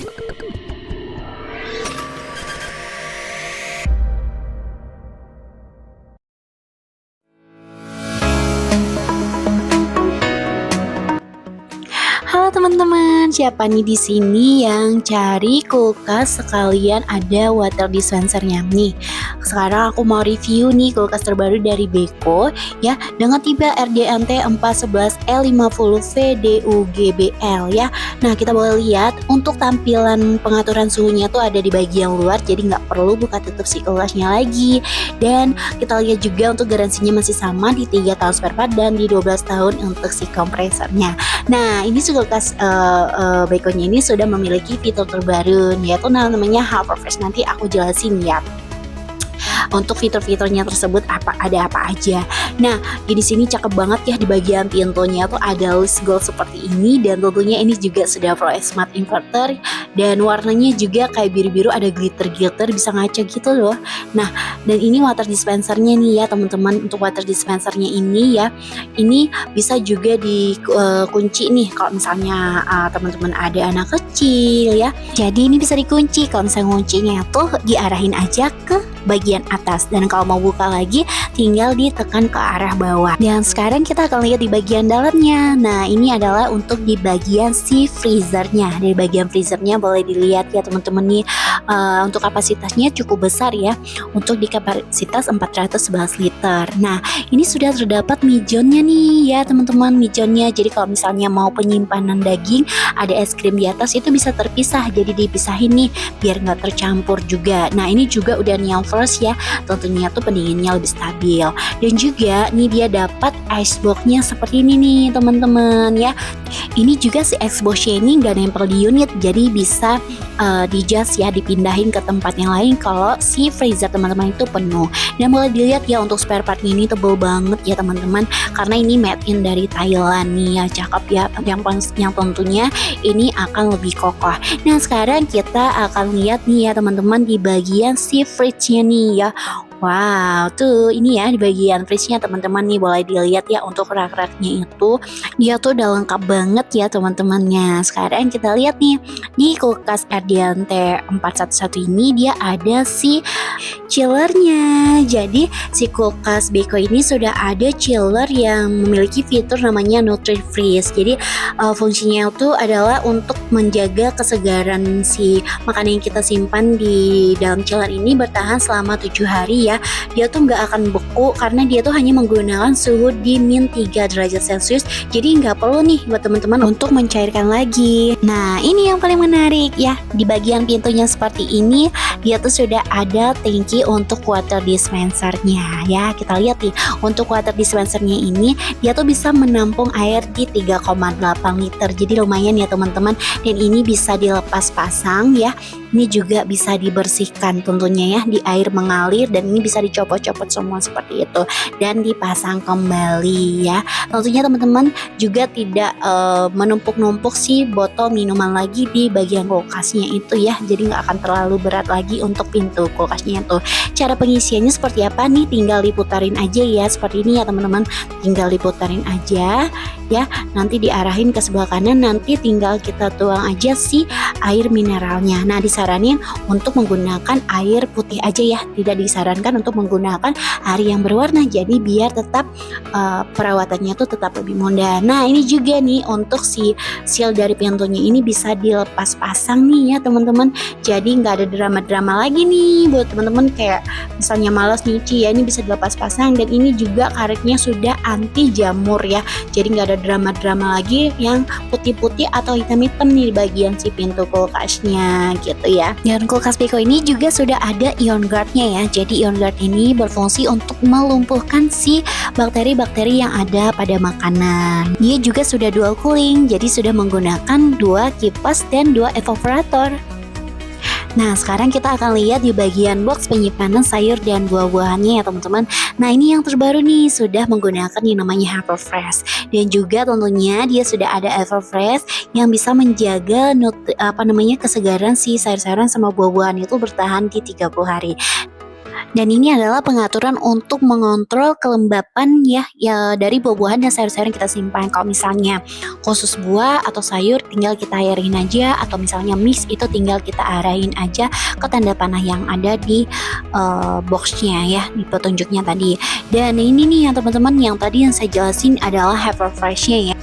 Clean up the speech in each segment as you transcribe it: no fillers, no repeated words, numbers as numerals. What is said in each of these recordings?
Halo teman-teman, siapa nih di sini yang cari kulkas sekalian ada water dispensernya nih? Sekarang aku mau review nih kulkas terbaru dari Beko ya, dengan tipe RDNT 411L50VDUGBL ya. Nah, kita boleh lihat untuk tampilan pengaturan suhunya tuh ada di bagian luar, jadi nggak perlu buka tutup si kulkasnya lagi. Dan kita lihat juga untuk garansinya masih sama di 3 tahun spare part dan di 12 tahun untuk si kompresornya. Nah, ini kulkas Bekonya ini sudah memiliki fitur terbaru, yaitu namanya HyperFresh. Nanti aku jelasin ya untuk fitur-fiturnya tersebut ada apa aja. Nah, di sini cakep banget ya, di bagian pintunya tuh ada loose gold seperti ini, dan tentunya ini juga sudah Pro Smart Inverter dan warnanya juga kayak biru-biru, ada glitter-glitter, bisa ngaca gitu loh. Nah, dan ini water dispensernya nih ya teman-teman. Untuk water dispensernya ini ya, ini bisa juga dikunci nih kalau misalnya teman-teman ada anak kecil ya. Jadi ini bisa dikunci, kalau misalnya kuncinya tuh diarahin aja ke bagian atas, dan kalau mau buka lagi tinggal ditekan ke arah bawah. Dan sekarang kita akan lihat di bagian dalamnya. Nah, ini adalah untuk di bagian si freezernya. Dari bagian freezernya boleh dilihat ya teman-teman nih, untuk kapasitasnya cukup besar ya, untuk di kapasitas 411 liter. Nah, ini sudah terdapat mijonnya nih ya teman-teman, mijonnya. Jadi kalau misalnya mau penyimpanan daging, ada es krim di atas, itu bisa terpisah, jadi dipisahin nih biar nggak tercampur juga. Nah, ini juga udah Neon Frost ya, tentunya tuh pendinginnya lebih stabil. Dan juga nih dia dapat iceboxnya seperti ini nih teman-teman ya. Ini juga si iceboxnya ini nggak nempel di unit, jadi bisa di-adjust ya, dipindahin ke tempat yang lain kalau si freezer teman-teman itu penuh. Dan boleh dilihat ya, untuk spare part ini tebel banget ya teman-teman, karena ini made in dari Thailand nih ya, cakep ya. Yang tentunya ini akan lebih kokoh. Nah, sekarang kita akan lihat nih ya teman-teman di bagian si fridge-nya nih ya. Wow, tuh ini ya di bagian fridge-nya teman-teman nih, boleh dilihat ya untuk rak-raknya itu dia tuh udah lengkap banget ya teman-temannya. Sekarang kita lihat nih di kulkas RDNT 411 ini dia ada si chillernya. Jadi si kulkas Beko ini sudah ada chiller yang memiliki fitur namanya Nutri-Freeze. Jadi fungsinya itu adalah untuk menjaga kesegaran si makanan yang kita simpan di dalam chiller ini bertahan selama 7 hari ya. Dia tuh nggak akan beku karena dia tuh hanya menggunakan suhu di min 3 derajat Celcius. Jadi nggak perlu nih buat teman-teman untuk mencairkan lagi. Nah, ini yang paling menarik ya. Di bagian pintunya seperti ini, dia tuh sudah ada tangki untuk water dispensernya ya. Kita lihat nih, untuk water dispensernya ini dia tuh bisa menampung air di 3,8 liter. Jadi lumayan ya teman-teman. Dan ini bisa dilepas pasang ya. Ini juga bisa dibersihkan tentunya ya, di air mengalir, dan ini bisa dicopot-copot semua seperti itu dan dipasang kembali ya. Tentunya teman-teman juga tidak menumpuk-numpuk si botol minuman lagi di bagian kulkasnya itu ya. Jadi nggak akan terlalu berat lagi untuk pintu kulkasnya itu. Cara pengisiannya seperti apa nih? Tinggal diputarin aja ya, seperti ini ya teman-teman. Tinggal diputarin aja ya, nanti diarahin ke sebelah kanan, nanti tinggal kita tuang aja si air mineralnya. Nah, disaranin untuk menggunakan air putih aja ya, tidak disarankan untuk menggunakan air yang berwarna, jadi biar tetap perawatannya tuh tetap lebih mudah. Nah, ini juga nih untuk si seal dari pintunya ini bisa dilepas pasang nih ya teman-teman, jadi nggak ada drama-drama lagi nih buat teman-teman kayak misalnya malas nyuci ya, ini bisa dilepas pasang. Dan ini juga karetnya sudah anti jamur ya, jadi nggak ada drama-drama lagi yang putih-putih atau hitam-hitam nih di bagian si pintu kulkasnya gitu ya. Dan kulkas Beko ini juga sudah ada ion guardnya ya, jadi ion guard ini berfungsi untuk melumpuhkan si bakteri-bakteri yang ada pada makanan. Dia juga sudah dual cooling, jadi sudah menggunakan 2 kipas dan 2 evaporator. Nah, sekarang kita akan lihat di bagian box penyimpanan sayur dan buah-buahannya ya teman-teman. Nah, ini yang terbaru nih, sudah menggunakan yang namanya HyperFresh. Dan juga tentunya dia sudah ada EverFresh yang bisa menjaga kesegaran si sayur-sayuran sama buah-buahan itu bertahan di 30 hari. Dan ini adalah pengaturan untuk mengontrol kelembapan ya dari buah-buahan dan sayur-sayur yang kita simpan. Kalau misalnya khusus buah atau sayur tinggal kita airin aja, atau misalnya mix itu tinggal kita arahin aja ke tanda panah yang ada di boxnya ya, di petunjuknya tadi. Dan ini nih yang teman-teman yang tadi yang saya jelasin adalah HaveFresh-nya ya.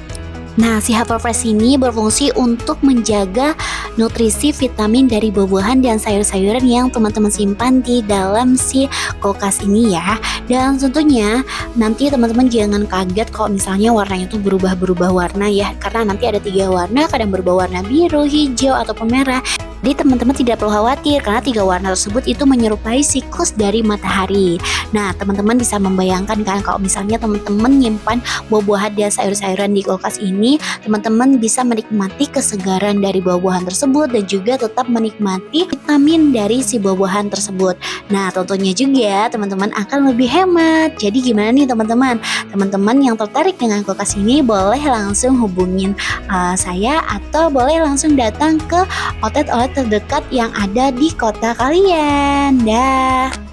Nah, si HaveFresh ini berfungsi untuk menjaga nutrisi vitamin dari buah-buahan dan sayur-sayuran yang teman-teman simpan di dalam si kulkas ini ya. Dan tentunya nanti teman-teman jangan kaget kalau misalnya warnanya tuh berubah-berubah warna ya, karena nanti ada 3 warna, kadang berubah warna biru, hijau, ataupun merah. Jadi teman-teman tidak perlu khawatir karena 3 warna tersebut itu menyerupai siklus dari matahari. Nah, teman-teman bisa membayangkan kan kalau misalnya teman-teman nyimpan buah-buahan dan sayur-sayuran di kulkas ini, teman-teman bisa menikmati kesegaran dari buah-buahan tersebut dan juga tetap menikmati vitamin dari si buah-buahan tersebut. Nah, tentunya juga teman-teman akan lebih hemat. Jadi gimana nih teman-teman? Teman-teman yang tertarik dengan kulkas ini boleh langsung hubungin saya, atau boleh langsung datang ke outlet terdekat yang ada di kota kalian. Dah.